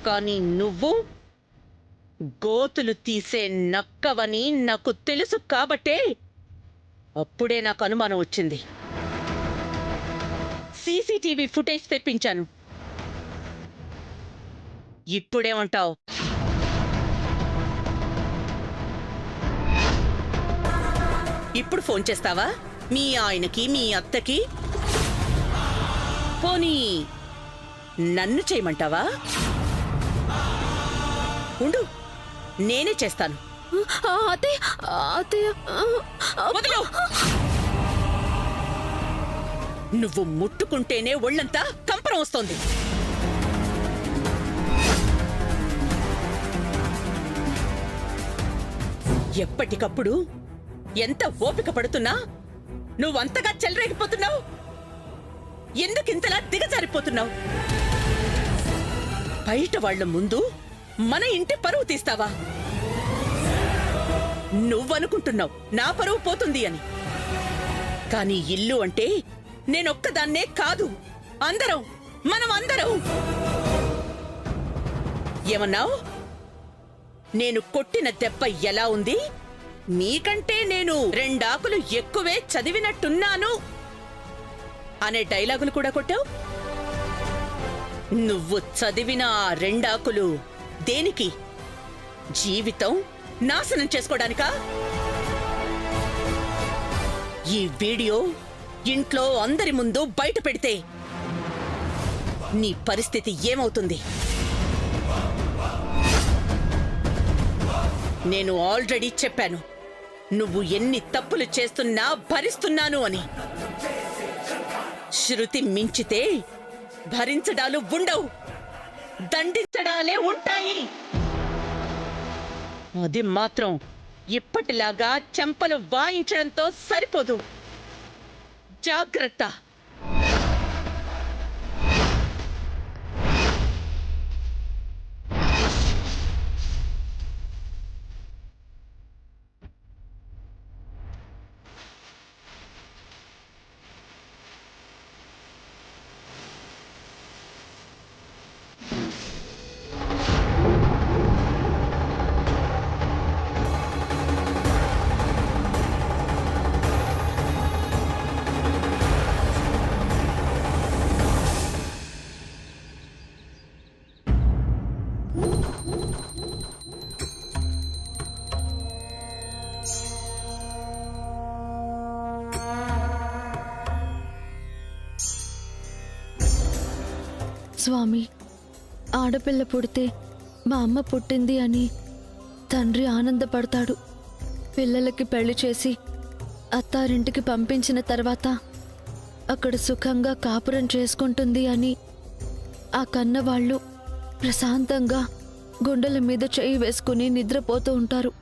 కానీ నువ్వు గోతులు తీసే నక్కవని నాకు తెలుసు కాబట్టే అప్పుడే నాకు అనుమానం వచ్చింది. సీసీటీవీ ఫుటేజ్ తెప్పించాను. ఇప్పుడేమంటావు? ఇప్పుడు ఫోన్ చేస్తావా మీ ఆయనకి, మీ అత్తకి? పోనీ నన్ను చేయమంటావా? ఉండు, నేనే చేస్తాను. వదలు! నువ్వు ముట్టుకుంటేనే ఒళ్ళంతా కంపరం వస్తోంది. ఎప్పటికప్పుడు ఎంత ఓపిక పడుతున్నా నువ్వంతగా చెలరేగిపోతున్నావు. ఎందుకింతలా దిగజారిపోతున్నావు? బయట వాళ్ల ముందు మన ఇంటి పరువు తీస్తావా? నువ్వనుకుంటున్నావు నా పరువు పోతుంది అని. కానీ ఇల్లు అంటే నేనొక్కదాన్నే కాదు, అందరం, మనం అందరం. ఏమన్నావు? నేను కొట్టిన దెబ్బ ఎలా ఉంది? మీకంటే నేను 2 ఆకులు ఎక్కువే చదివినట్టున్నాను అనే డైలాగులు కూడా కొట్టావు. నువ్వు చదివిన ఆ 2 ఆకులు దేనికి? జీవితం నాశనం చేసుకోవడానికా? ఈ వీడియో ఇంట్లో అందరి ముందు బయట పెడితే నీ పరిస్థితి ఏమవుతుంది? నేను ఆల్రెడీ చెప్పాను, నువ్వు ఎన్ని తప్పులు చేస్తున్నా భరిస్తున్నాను అని. శృతి మించితే భరించడాలు ఉండవు, దండించడాలే ఉంటాయి. అది మాత్రం ఇప్పటిలాగా చెంపలు వాయించడంతో సరిపోదు. జాగ్రత్త. స్వామి, ఆడపిల్ల పుడితే మా అమ్మ పుట్టింది అని తండ్రి ఆనందపడతాడు. పిల్లలకి పెళ్లి చేసి అత్తారింటికి పంపించిన తర్వాత అక్కడ సుఖంగా కాపురం చేసుకుంటుంది అని ఆ కన్నవాళ్ళు ప్రశాంతంగా గుండెల మీద చేయి వేసుకుని నిద్రపోతూ ఉంటారు.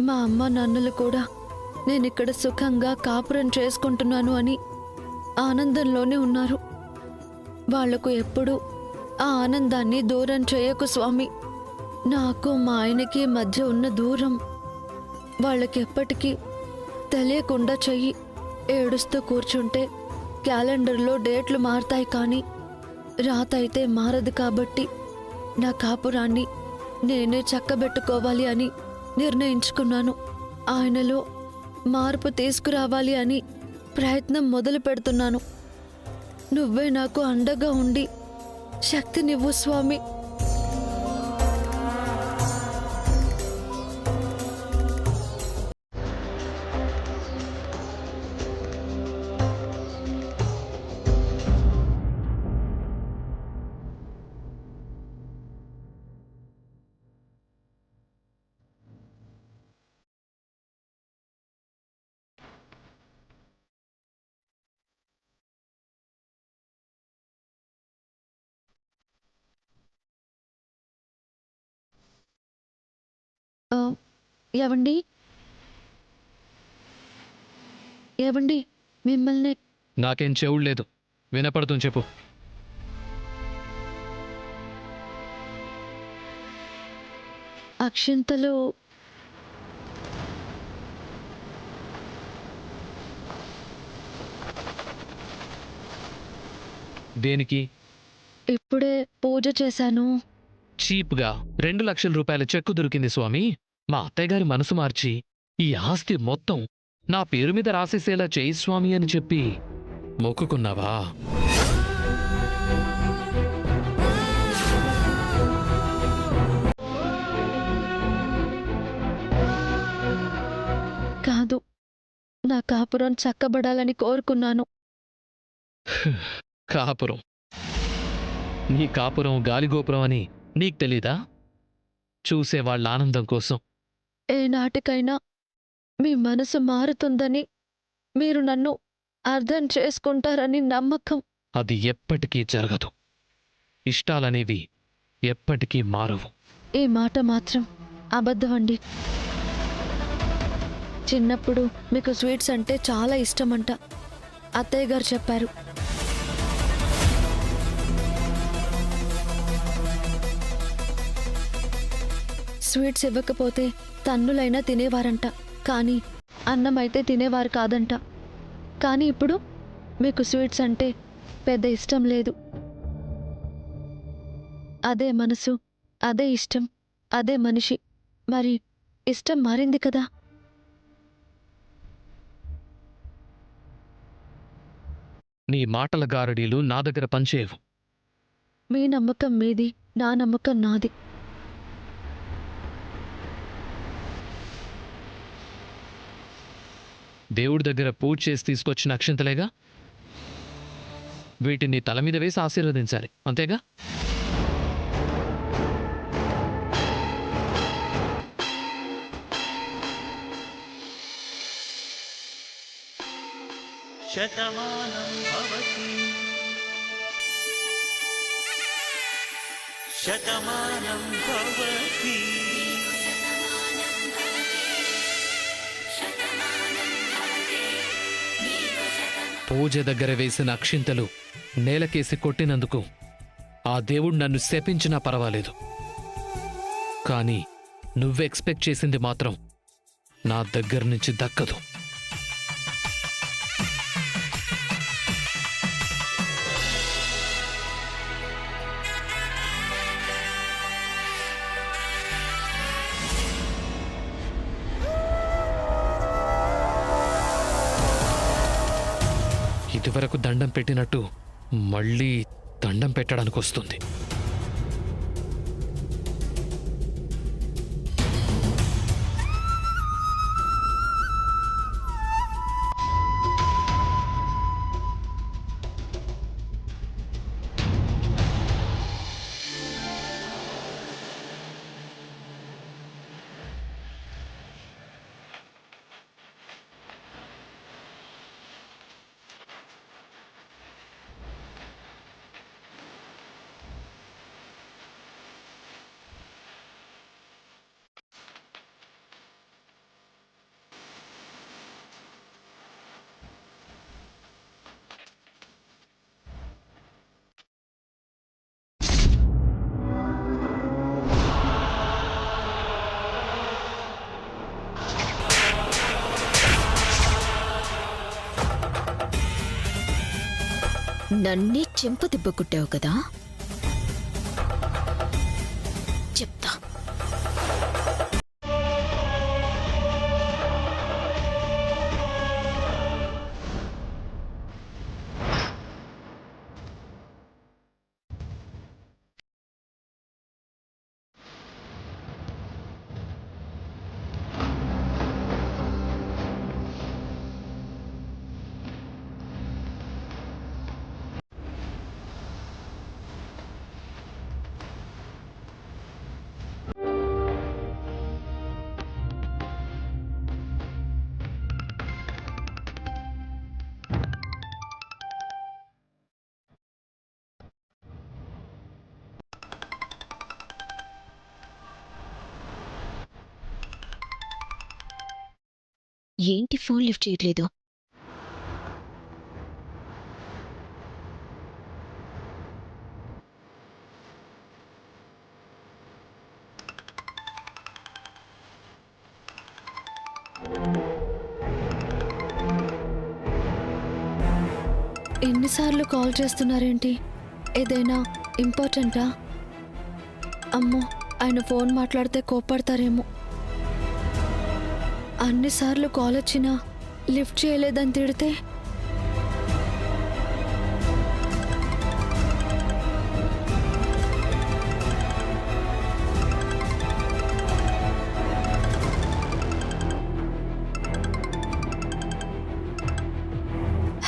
మా అమ్మ నాన్నలు కూడా నేనిక్కడ సుఖంగా కాపురం చేసుకుంటున్నాను అని ఆనందంలోనే ఉన్నారు. వాళ్లకు ఎప్పుడు ఆ ఆనందాన్ని దూరం చేయకు స్వామి. నాకు మా ఆయనకి మధ్య ఉన్న దూరం వాళ్ళకెప్పటికీ తెలియకుండా చెయ్యి. ఏడుస్తూ కూర్చుంటే క్యాలెండర్లో డేట్లు మారుతాయి, కానీ రాత అయితే మారదు. కాబట్టి నా కాపురాన్ని నేనే చక్కబెట్టుకోవాలి అని నిర్ణయించుకున్నాను. ఆయనలో మార్పు తీసుకురావాలి అని ప్రయత్నం మొదలు పెడుతున్నాను. నువ్వే నాకు అండగా ఉండి శక్తినివ్వు స్వామి. ఏవండి ఏవండి మిమ్మల్ని. నాకేం చెవుడు లేదు, వినపడుతుంది, చెప్పు. అక్షింతలు దేనికి? ఇప్పుడే పూజ చేశాను. చీప్గా 2 లక్షల రూపాయల చెక్కు దొరికింది స్వామి. మా అత్తయ్యగారి మనసు మార్చి ఈ ఆస్తి మొత్తం నా పేరు మీద రాసేసేలా చేయి స్వామి అని చెప్పి మొక్కుకున్నావా? కాదు, నా కాపురం చక్కబడాలని కోరుకున్నాను. కాపురం, నీ కాపురం గాలిగోపురం అని నీకు తెలీదా? చూసేవాళ్ళ ఆనందం కోసం. ఏ నాటికైనా మీ మనసు మారుతుందని, మీరు నన్ను అర్థం చేసుకుంటారని నమ్మకం. అది ఎప్పటికీ జరగదు. ఇష్టాలనేవి ఎప్పటికీ మారవు. ఈ మాట మాత్రం అబద్ధమండి. చిన్నప్పుడు మీకు స్వీట్స్ అంటే చాలా ఇష్టమంట అత్తయ్య గారు చెప్పారు. స్వీట్స్ ఇవ్వకపోతే తన్నులైనా తినేవారంట, కానీ అన్నం అయితే తినేవారు కాదంట. కానీ ఇప్పుడు మీకు స్వీట్స్ అంటే పెద్ద ఇష్టం లేదు. అదే మనసు, అదే ఇష్టం, అదే మనిషి. మరి ఇష్టం మారింది కదా. నీ మాటల గారడీలు నా దగ్గర పనిచేయవు. మీ నమ్మకం మీది, నా నమ్మకం నాది. దేవుడి దగ్గర పూజ చేసి తీసుకొచ్చిన అక్షింతలేగా, వీటిని తల మీద వేసి ఆశీర్వదించాలి, అంతేగా? శతమానం భవతి శతమానం భవతి. పూజ దగ్గర వేసిన అక్షింతలు నేలకేసి కొట్టినందుకు ఆ దేవుడు నన్ను శపించినా పర్వాలేదు. కానీ నువ్వు ఎక్స్పెక్ట్ చేసింది మాత్రం నా దగ్గర నుంచి దక్కదు. ఇదివరకు దండం పెట్టినట్టు మళ్ళీ దండం పెట్టడానికి వస్తుంది. నన్నే చెంపదెబ్బ కొట్టావు కదా, చెప్తా. ఏంటి ఫోన్ లిఫ్ట్ చేయట్లేదు? ఎన్నిసార్లు కాల్ చేస్తున్నారేంటి? ఏదైనా ఇంపార్టెంటా? అమ్మో, ఆయన ఫోన్ మాట్లాడితే కోప్పడతారేమో. అన్నిసార్లు కాల్ వచ్చినా లిఫ్ట్ చేయలేదని తిడితే.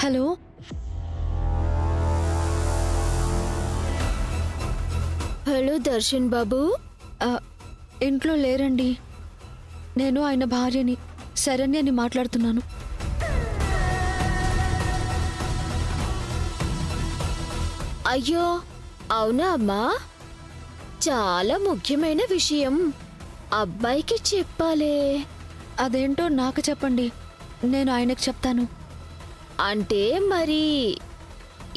హలో, హలో దర్శన్ బాబు. ఇంట్లో లేరండి. నేను ఆయన భార్యని, శరణ్యని మాట్లాడుతున్నాను. అయ్యో, అవునా అమ్మా? చాలా ముఖ్యమైన విషయం అబ్బాయికి చెప్పాలే. అదేంటో నాకు చెప్పండి, నేను ఆయనకు చెప్తాను. అంటే మరి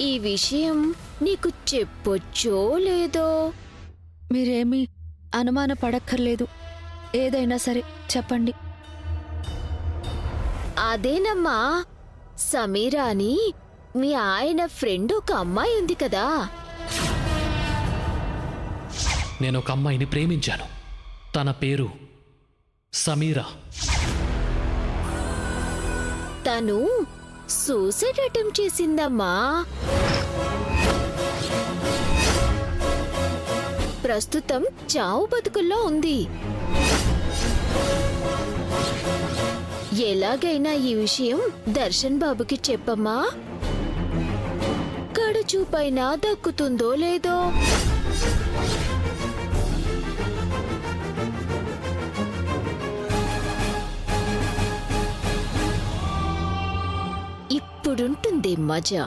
ఈ విషయం నీకు చెప్పొచ్చో లేదో? మీరేమీ అనుమాన పడక్కర్లేదు. ఏదైనా సరే చెప్పండి. అదేనమ్మా, సమీరా అని మీ ఆయన ఫ్రెండ్ ఒక అమ్మాయి ఉంది కదా. నేను ఒక అమ్మాయిని ప్రేమించాను. తన పేరు సమీరా. తను సూసైడ్ అటెంప్ట్ చేసిందమ్మా. ప్రస్తుతం చావు బతుకుల్లో ఉంది. ఎలాగైనా ఈ విషయం దర్శన్ బాబుకి చెప్పమ్మా. కడుచూపైనా దక్కుతుందో లేదో. ఇప్పుడుంటుంది మజా.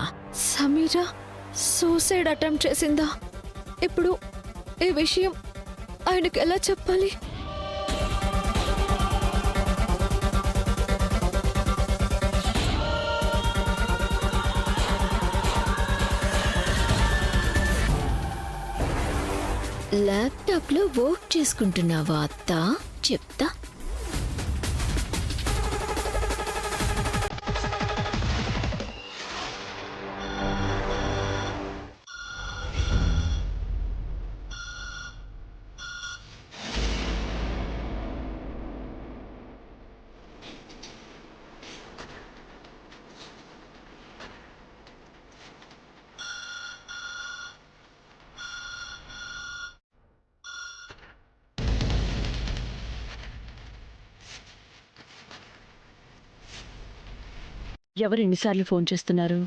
సమీరా సూసైడ్ అటెంప్ట్ చేసిందా? ఇప్పుడు ఈ విషయం ఆయనకు ఎలా చెప్పాలి? ల్యాప్టాప్లో వర్క్ చేసుకుంటున్నావా అత్త? చెప్తా. ఎవరు ఎన్నిసార్లు ఫోన్ చేస్తున్నారు?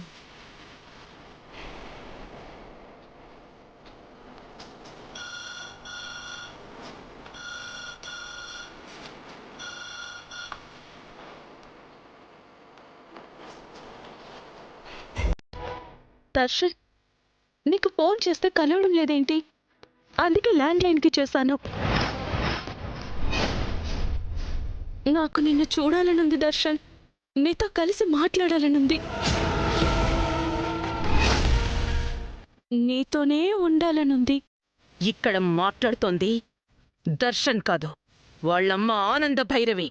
దర్శన్, నీకు ఫోన్ చేస్తే కలవడం లేదేంటి? అందుకే ల్యాండ్ లైన్కి చేశాను. నాకు నిన్ను చూడాలనుంది దర్శన్, నీతో కలిసి మాట్లాడాలనుంది, నీతోనే ఉండాలనుంది. ఇక్కడ మాట్లాడుతోంది దర్శన్ కాదు, వాళ్ళమ్మ ఆనంద భైరవి.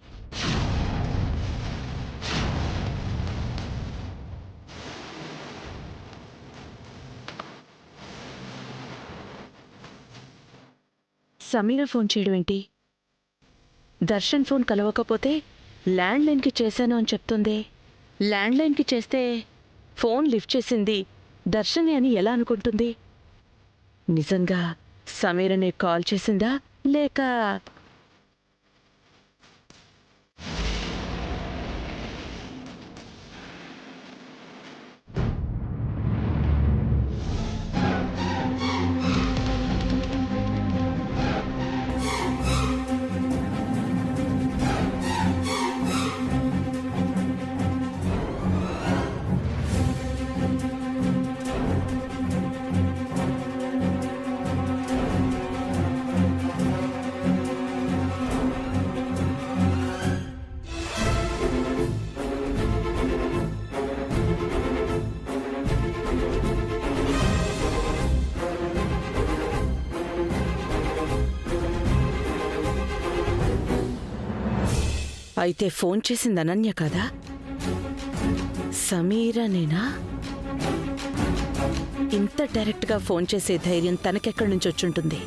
సమీర ఫోన్ చేయడం ఏంటి? దర్శన్ ఫోన్ కలవకపోతే ల్యాండ్లైన్కి చేశాను అని చెప్తుంది. ల్యాండ్లైన్కి చేస్తే ఫోన్ లిఫ్ట్ చేసింది దర్శనే అని ఎలా అనుకుంటుంది? నిజంగా సమీరనే కాల్ చేసిందా లేక? అయితే ఫోన్ చేసింది అనన్య కదా? సమీరనేనా? ఇంత డైరెక్ట్గా ఫోన్ చేసే ధైర్యం తనకెక్కడి నుంచి వచ్చుంటుంది?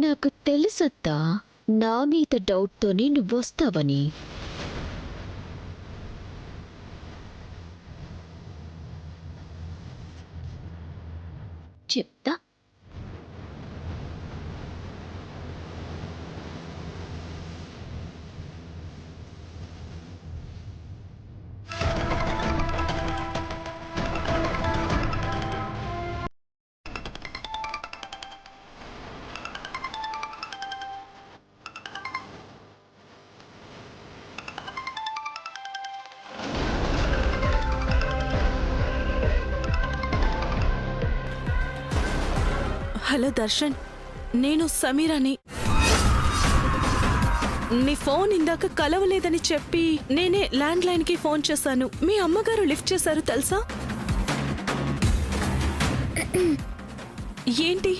నాకు తెలుసత్తా నా మీద డౌట్తోనే నువ్వొస్తావని. చెప్తా. హలో దర్శన్, నేను సమీరాని. మీ ఫోన్ ఇందాక కలవలేదని చెప్పి నేనే ల్యాండ్ లైన్ కి ఫోన్ చేశాను. మీ అమ్మగారు లిఫ్ట్ చేశారు తెలుసా? ఏంటి,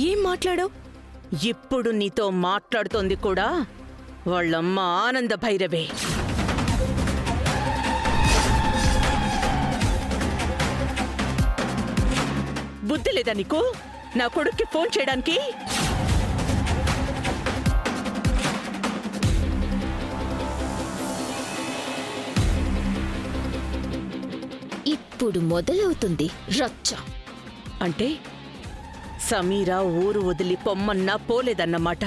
ఏం మాట్లాడావు? ఇప్పుడు నీతో మాట్లాడుతోంది కూడా వాళ్ళమ్మ ఆనంద భైరవే. బుద్ధి లేదా నీకు నా కొడుక్కి ఫోన్ చేయడానికి? ఇప్పుడు మొదలవుతుంది రచ్చ. అంటే సమీరా ఊరు వదిలి పొమ్మన్నా పోలేదన్నమాట.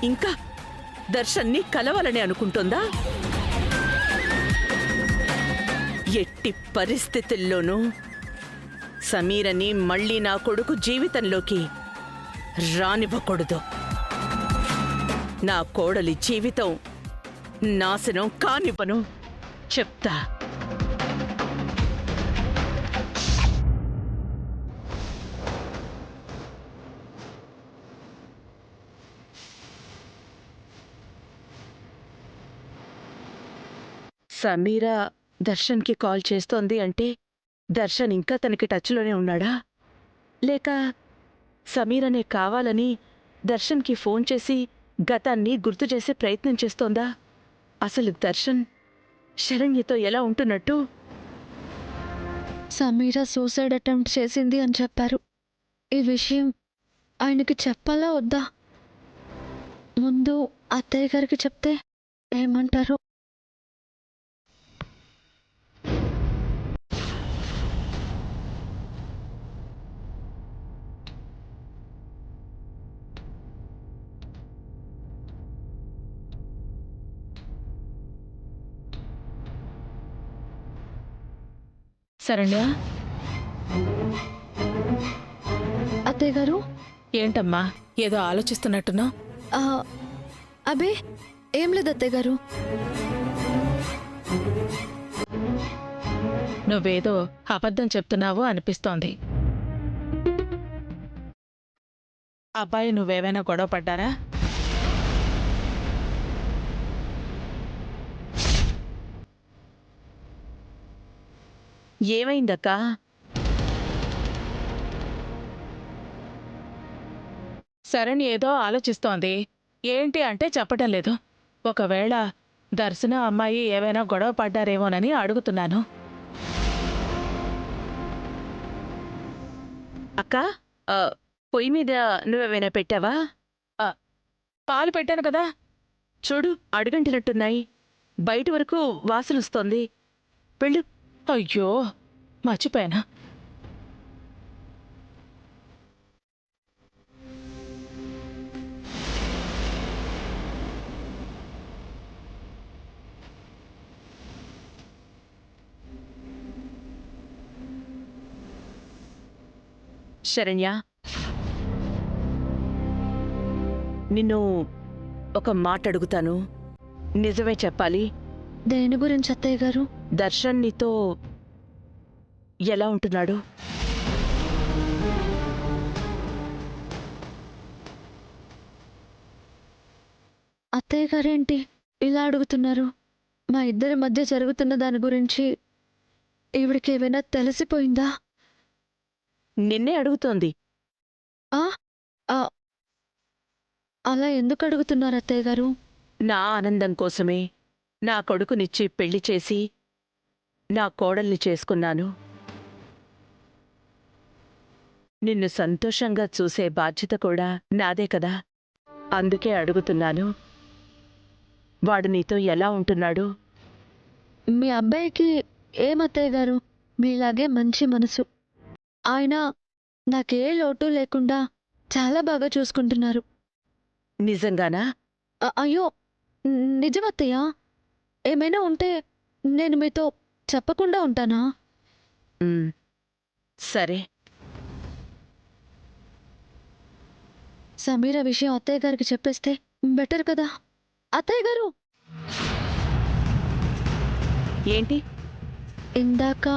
ఇంకా దర్శన్ని కలవాలని అనుకుంటోందా? ఎట్టి పరిస్థితుల్లోనూ సమీరని మళ్ళీ నా కొడుకు జీవితంలోకి రానివ్వకూడదు. నా కోడలి జీవితం నాశనం కానివ్వను. చెప్తా. సమీరా దర్శన్కి కాల్ చేస్తోంది అంటే దర్శన్ ఇంకా తనకి టచ్లోనే ఉన్నాడా? లేక సమీరనే కావాలని దర్శన్కి ఫోన్ చేసి గతాన్ని గుర్తు చేసే ప్రయత్నం చేస్తోందా? అసలు దర్శన్ శరణ్యతో ఎలా ఉంటున్నట్టు? సమీర సూసైడ్ అటెంప్ట్ చేసింది అని చెప్పారు. ఈ విషయం ఆయనకి చెప్పాలా వద్దా? ముందు అత్తయ్య గారికి చెప్తే ఏమంటారు? శరణ్య, అత్తయ్య గారు. ఏంటమ్మా ఏదో ఆలోచిస్తున్నట్టున్నా? ఆ, అబే ఏం లేదు అత్తయ్య గారు. నువ్వేదో అబద్ధం చెప్తున్నావు అనిపిస్తోంది. అబ్బాయి నువ్వేమైనా గొడవ పడ్డారా? ఏమైందక్కా? శరణ్ ఏదో ఆలోచిస్తోంది. ఏంటి అంటే చెప్పటం లేదు. ఒకవేళ దర్శన అమ్మాయి ఏవైనా గొడవ పడ్డారేమోనని అడుగుతున్నాను. అక్క, పొయ్యి మీద నువ్వేమైనా పెట్టావా? పాలు పెట్టాను కదా. చూడు, అడుగంటినట్టున్నాయి. బయట వరకు వాసనొస్తోంది. వెళ్ళు. అయ్యో, మర్చిపోయానా? శరణ్య, నిన్ను ఒక మాట అడుగుతాను. నిజమే చెప్పాలి. దేని గురించి అత్తయ్య గారు? దర్శన్ నీతో ఎలా ఉంటున్నాడు? అత్తయ్య గారేంటి ఇలా అడుగుతున్నారు? మా ఇద్దరి మధ్య జరుగుతున్న దాని గురించి ఈవిడికి ఏమైనా తెలిసిపోయిందా? నిన్నే అడుగుతోంది. ఆ ఆ, అలా ఎందుకు అడుగుతున్నారు అత్తయ్య గారు? నా ఆనందం కోసమే నా కొడుకునిచ్చి పెళ్లి చేసి నా కోడల్ని చేసుకున్నాను. నిన్ను సంతోషంగా చూసే బాధ్యత కూడా నాదే కదా. అందుకే అడుగుతున్నాను, వాడు నీతో ఎలా ఉంటున్నాడు? మీ అబ్బాయికి ఏమత్తయ్య గారు, మీలాగే మంచి మనసు. ఆయన నాకే లోటు లేకుండా చాలా బాగా చూసుకుంటున్నారు. నిజంగానా? అయ్యో, నిజమత్తయ్య. ఏమైనా ఉంటే నేను మీతో చెప్పకుండా ఉంటానా? ఉమ్, సరే. సమీర విషయం అత్తయ్య గారికి చెప్పేస్తే బెటర్ కదా. అత్తయ్య గారు, ఏంటి? ఇందాక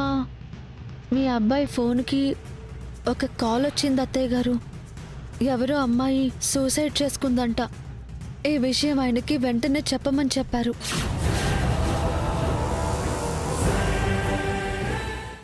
మీ అబ్బాయి ఫోన్కి ఒక కాల్ వచ్చింది అత్తయ్య గారు. ఎవరో అమ్మాయి సూసైడ్ చేసుకుందంట. ఈ విషయం ఆయనకి వెంటనే చెప్పమని చెప్పారు.